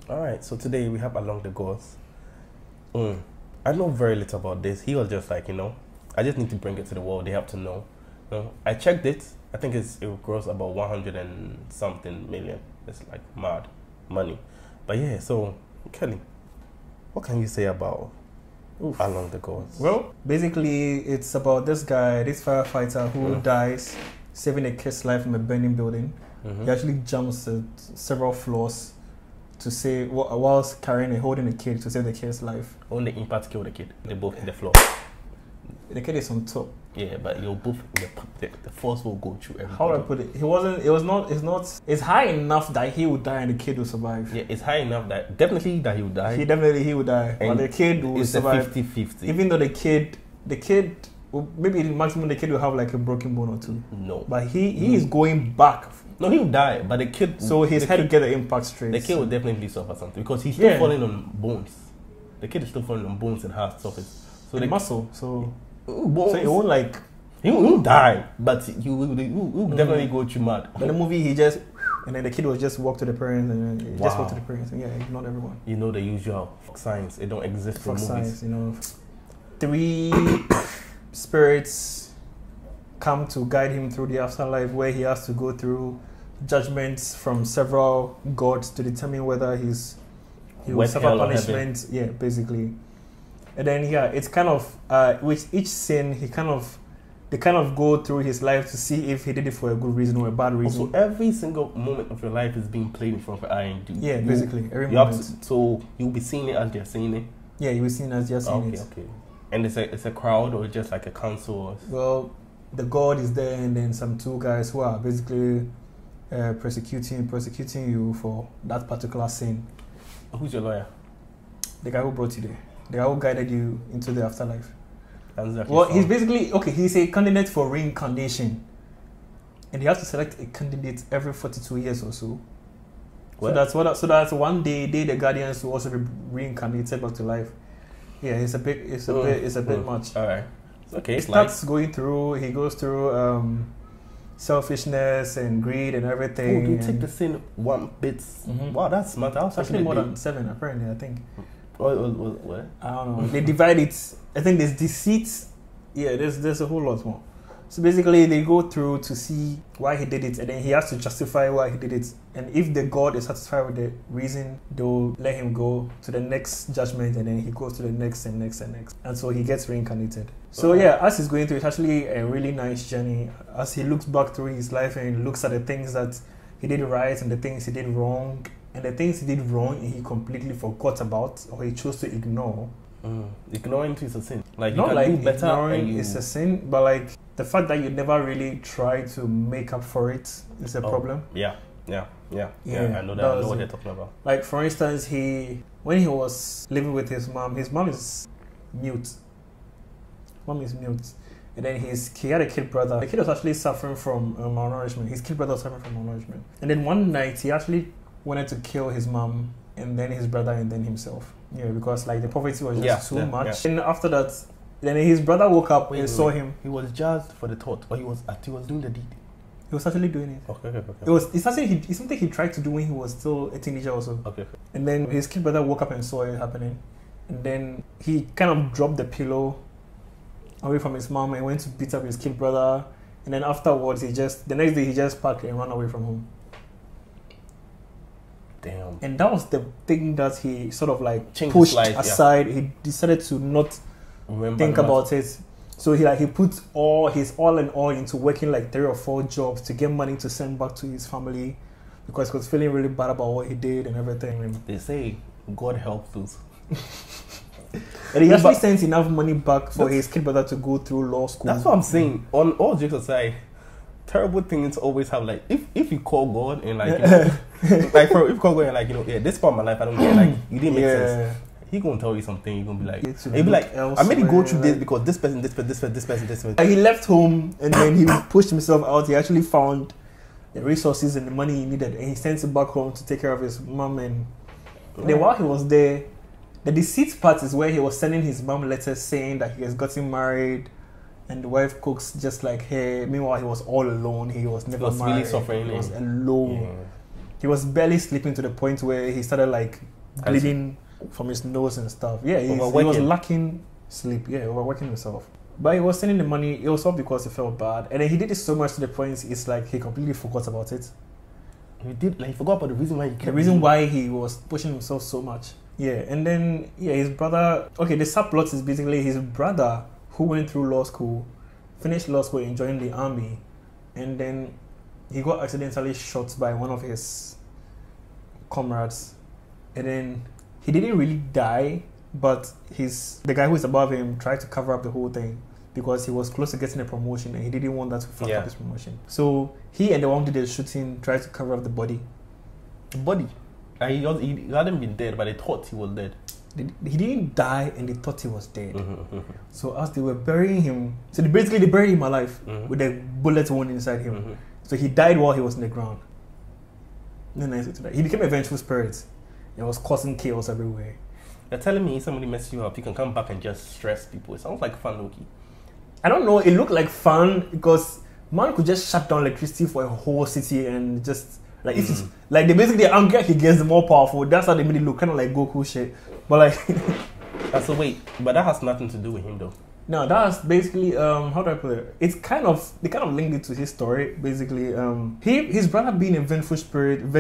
All right, so today we have Along the Goals. I know very little about this. He was just like, I just need to bring it to the world. They have to know. I checked it. I think it grows about 100 and something million. It's like mad money. But yeah, so Kelly, what can you say about Along the Goals? Well, basically, it's about this guy, this firefighter who dies saving a kid's life from a burning building. He actually jumps several floors to save, whilst holding a kid to save the kid's life. Only impact killed the kid. They both hit the floor. The kid is on top. Yeah, but you're both the force will go through everything. How do I put it? It's high enough that he would die and the kid will survive. Yeah, it's high enough that definitely that he would die. He would die. And but the kid will survive. It's a 50-50. Even though the kid maybe the maximum the kid will have like a broken bone or two. No. But he is going back. No, he will die, but the kid... So his head will get the impact straight. The kid will definitely suffer something because he's still falling on bones. The kid is still falling on bones and heart surface. So the muscle. So it won't like... He won't die, but he will definitely go through mad. But the movie, he just... And then the kid will just walk to the parents and just walk to the parents. And not everyone. You know the usual signs. It don't exist in movies. Signs, 3 spirits come to guide him through the afterlife where he has to go through judgments from several gods to determine whether he will suffer punishment. Yeah, basically. And then it's kind of with each sin they kind of go through his life to see if he did it for a good reason or a bad reason. So every single moment of your life is being played in front of your eye. Yeah, basically every moment. So you'll be seeing it as they're seeing it. Yeah, you'll be seeing it as they're seeing it. Okay. And it's a crowd or just like a council? Well, the god is there, and then some 2 guys who are basically persecuting you for that particular sin. Who's your lawyer? The guy who brought you there. The guy who guided you into the afterlife. Exactly. Well, he's basically he's a candidate for reincarnation, and you have to select a candidate every 42 years or so. What? So that's one day the guardians will also be reincarnated back to life. Yeah, it's a bit much. All right. Okay. He starts going through. He goes through selfishness and greed and everything. Oh, do you take the sin 1 bit? Wow, that's smart. Actually more than 7, apparently, I think. What? I don't know. They divide it. I think there's deceit. Yeah, there's a whole lot more. So basically, they go through to see why he did it, and then he has to justify why he did it. And if the god is satisfied with the reason, they'll let him go to the next judgment, and then he goes to the next and next and next. And so he gets reincarnated. So as he's going through, it's actually a really nice journey. As he looks back through his life and looks at the things that he did right and the things he did wrong. And the things he did wrong, he completely forgot about, or he chose to ignore. Ignoring is a sin. Like not you can like do better. Ignoring is a sin, but like the fact that you never really try to make up for it is a problem. Yeah. I know that. I know what they're talking about. Like for instance, when he was living with his mom is mute. Mom is mute. And then he had a kid brother. The kid was actually suffering from malnourishment. His kid brother was suffering from malnourishment. And then one night he actually wanted to kill his mom and then his brother and then himself. Yeah, because like the poverty was just too much. Yeah. And after that, then his brother woke up and saw him. He was judged for the thought, or he was doing the deed. He was actually doing it. Okay. It's something he tried to do when he was still a teenager also. Okay. And then his kid brother woke up and saw it happening. And then he kind of dropped the pillow away from his mom and went to beat up his kid brother. And then afterwards, the next day he just packed and ran away from home. Damn. And that was the thing that he sort of like changed pushed life, aside. Yeah. He decided to not think about it. So he put his all in all into working like 3 or 4 jobs to get money to send back to his family because he was feeling really bad about what he did and everything. They say God helps us. And he actually sent enough money back for his kid brother to go through law school. That's what I'm saying. On all jokes aside, terrible things always have like if you call God and like if you call God and like this part of my life I don't get, like you didn't make sense. He gonna tell you something. You're gonna be like, he'll be like, I made you go through this because this person. He left home and then he pushed himself out. He actually found the resources and the money he needed, and he sent it back home to take care of his mom. And then while he was there, the deceit part is where he was sending his mom letters saying that he has gotten married, and the wife cooks just like her. Meanwhile, he was all alone. He was married. Really suffering. He was alone. Yeah. He was barely sleeping to the point where he started like bleeding from his nose and stuff. Yeah, he was lacking sleep. Yeah, overworking himself. But he was sending the money. It was all because he felt bad, and then he did it so much to the point it's like he completely forgot about it. He forgot about the reason why he was pushing himself so much. Yeah, and then his brother. Okay, the subplot is basically his brother who went through law school, finished law school and joined the army, and then he got accidentally shot by one of his comrades, and then he didn't really die, but the guy who is above him tried to cover up the whole thing because he was close to getting a promotion and he didn't want that to fuck up his promotion. So he and the one who did the shooting tried to cover up the body. The body? He hadn't been dead, but they thought he was dead. He didn't die and they thought he was dead. So as they were burying him, so they buried him alive with a bullet wound inside him. So he died while he was in the ground. He became a vengeful spirit. It was causing chaos everywhere. You're telling me somebody messes you up, you can come back and just stress people. It sounds like fun, Loki. I don't know. It looked like fun because man could just shut down electricity for a whole city and just like if it's like they basically angry he gets the more powerful. That's how they made it look, kind of like Goku shit. But like, so wait, but that has nothing to do with him though. No, that's basically how do I put it? It's kind of they kind of linked it to his story. Basically, his brother being a vengeful spirit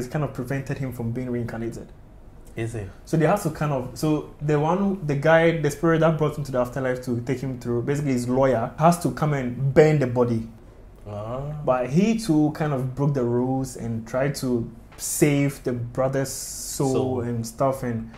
kind of prevented him from being reincarnated. Is it? So they have to the spirit that brought him to the afterlife to take him through, basically his lawyer, has to come and burn the body. But he too kind of broke the rules and tried to save the brother's soul and stuff, and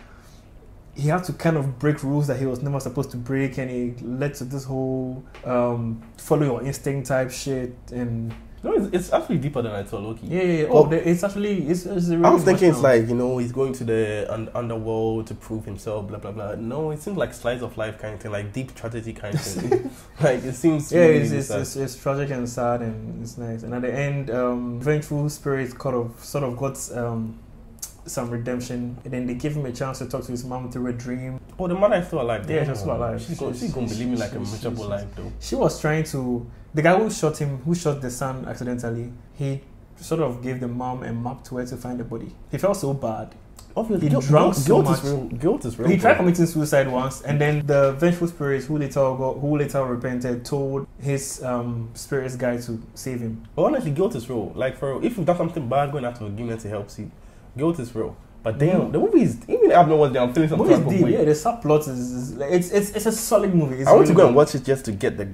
he had to kind of break rules that he was never supposed to break, and it led to this whole follow your instinct type shit. And no, it's actually deeper than I thought, Loki. Yeah. Oh, it's actually it's really. I was thinking it's like he's going to the underworld to prove himself, blah blah blah. No, it seems like slice of life kind of thing, like deep tragedy kind of thing. Like it seems. Yeah, really it's tragic and sad, and it's nice. And at the end, vengeful spirit sort of got some redemption, and then they gave him a chance to talk to his mom through a dream. Oh, the mother is still alive. Yeah, she's still alive. She's gonna be living like a miserable life though. She was trying to. The guy who shot the son accidentally, he sort of gave the mom a map to where to find the body. He felt so bad. Obviously, he drank so much. Guilt is real. He tried committing suicide once, and then the vengeful spirit who later repented told his spirit's guy to save him. But honestly, guilt is real. Like if you've done something bad, going after forgiveness to help you. Guilt is real. But damn, the movie is, even if I have no one there, I'm feeling some type of way. Yeah, the subplot is like, it's a solid movie. I want to go and watch it just to get the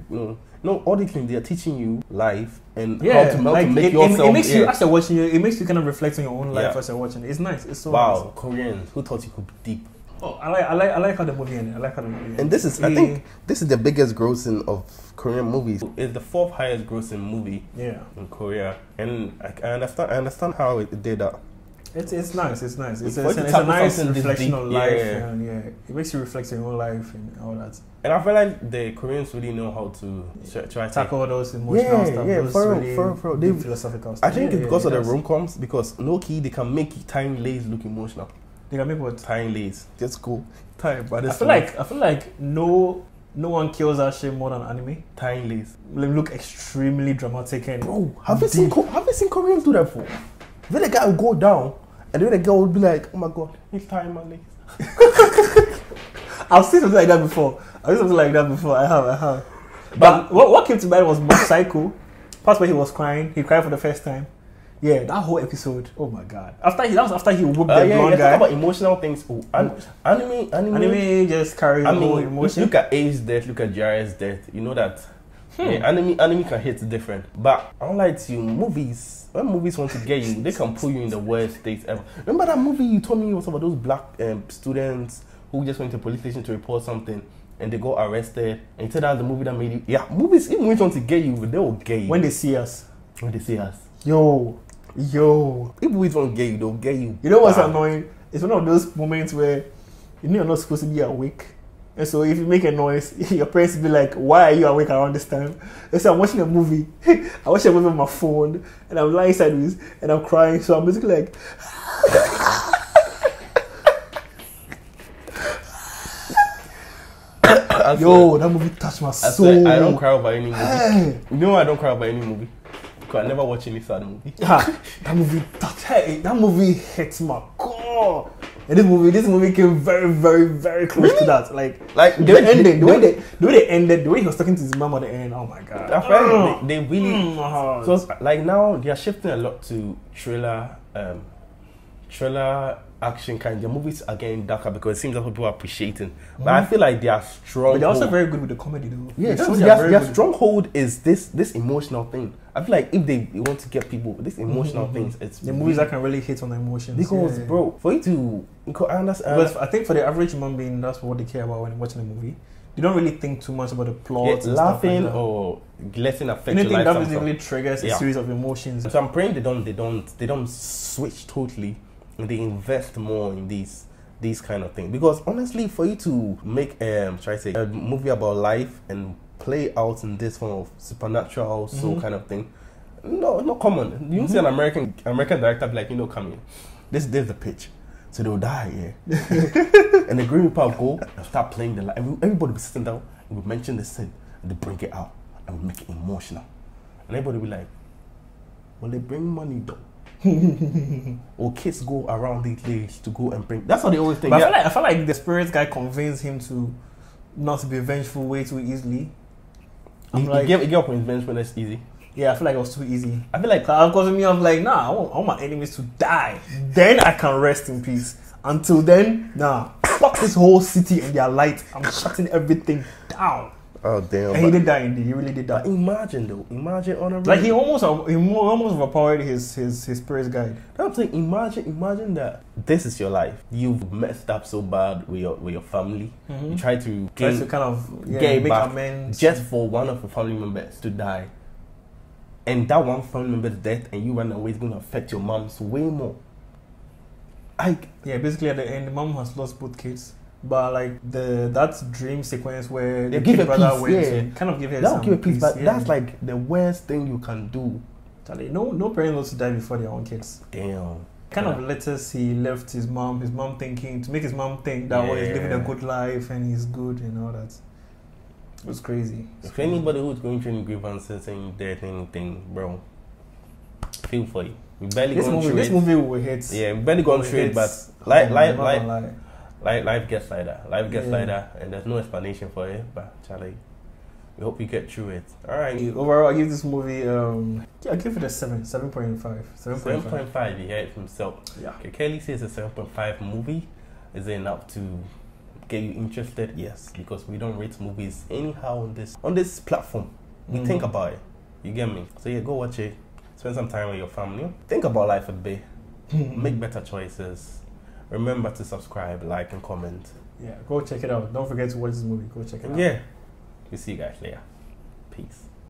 all the things they are teaching you life and how to make yourself. It makes you as you're watching it makes you kind of reflect on your own life as you're watching it. It's nice. It's so nice. Koreans, who thought you could be deep? Oh, I like how the movie ended. I like how the movie ended. And this is, I think, this is the biggest grossing of Korean movies. It's the 4th highest grossing movie in Korea, and I understand how it did that. It's nice. It's nice. It's a nice reflection on life. And it makes you reflect on your own life and all that. And I feel like the Koreans really know how to try to tackle those emotional stuff. For deep philosophical stuff. I think it's because of the rom-coms, because low-key they can make Tying Lays look emotional. They can make what? Tying Lays. Just cool. I feel like no one kills that shit more than anime. Tying Lays. They look extremely dramatic and bro. Have you seen Koreans do that before? Then the guy will go down, and then the girl will be like, "Oh my god, he's tying my legs." I've seen something like that before. I have. But what came to mind was Mob Psycho. Part where he was crying. He cried for the first time. Yeah, that whole episode. Oh my god. After he whooped the blonde guy. Talk about emotional things. Oh, anime just carries the whole emotion. Look at A's death. Look at Jiraiya's death. You know that. Yeah, anime can hit different. But unlike you, movies, when movies want to get you, they can put you in the worst states ever. Remember that movie you told me was about those black students who just went to the police station to report something and they got arrested, and you said that's the movie that made you. Yeah, movies, even when they want to get you, they will get you. When they see us. Yo. If movies won't get you, they'll get you. You know what's annoying? It's one of those moments where you know you're not supposed to be awake. And so if you make a noise, your parents will be like, "Why are you awake around this time?" And so I'm watching a movie. I watch a movie on my phone, and I'm lying sideways, and I'm crying. So I'm basically like, "Yo, that movie touched my soul." I don't cry over any movie. You know I don't cry over any movie? Because I never watch any sad movie. That movie hits my core. And this movie came very, very, very close to that. Like the way they ended, the way he was talking to his mom at the end. Oh my god! I feel they really. So it's like now they are shifting a lot to thriller action kind. The movies are getting darker because it seems that people are appreciating. But I feel like they are strong. But they're also very good with the comedy though. Yeah, so their stronghold is this emotional thing. I feel like if they want to get people this emotional things, it's the movies that can really hit on the emotions. Because bro, for you to I understand. Because I think for the average human being, that's what they care about when watching a movie. They don't really think too much about the plot. Yeah, laughing or letting affect anything your life. That basically triggers a series of emotions. So I'm praying they don't switch totally. They invest more in these kind of things, because honestly, for you to make a movie about life and play out in this form of supernatural soul kind of thing, no, not common. You see an American director be like, come here, this is the pitch, so they'll die, and the green people go and start playing the life. Everybody will be sitting down and will mention the sin and they bring it out and we make it emotional, and everybody will be like, well, they bring money though. Or kids go around these days to go and bring. That's how they always think. But I feel like the spirit guy convinced him to not to be vengeful way too easily. He gave up on his vengefulness easy. Yeah, I feel like it was too easy. I feel like because of me, I'm like, nah, I want my enemies to die. Then I can rest in peace. Until then, nah, fuck this whole city and their light. I'm shutting everything down. Oh damn! And he did die indeed. He really did die. But imagine on a like he almost overpowered his spirit guide. I'm saying, imagine that this is your life. You've messed up so bad with your family. You try to kind of make amends just for one of your family members to die, and that one family member's death, and you run away is going to affect your mom's way more. Basically at the end, the mom has lost both kids. But like that dream sequence where the kid brother went, kind of give her some peace. But that's like the worst thing you can do. No parent wants to die before their own kids. Damn. Kind of letters he left his mom thinking to make his mom think that he's living a good life and he's good and all that. It was crazy. If anybody who's going through any grievances saying death anything, bro, feel for you. We barely going through it. This movie will hit. Yeah, we barely going through it, but life gets like that. Life gets like that, and there's no explanation for it. But Charlie, we hope you get through it. All right. Overall, I give this movie. I give it a 7.5. 7.5. You hear it from himself. Yeah. Okay, Kelly says a 7.5 movie. Is it enough to get you interested? Yes, because we don't rate movies anyhow on this platform. We think about it. You get me? So yeah, go watch it. Spend some time with your family. Think about life a bit. Make better choices. Remember to subscribe, like, and comment. Yeah, go check it out. Don't forget to watch this movie. Go check it out. Yeah. We'll see you guys later. Peace.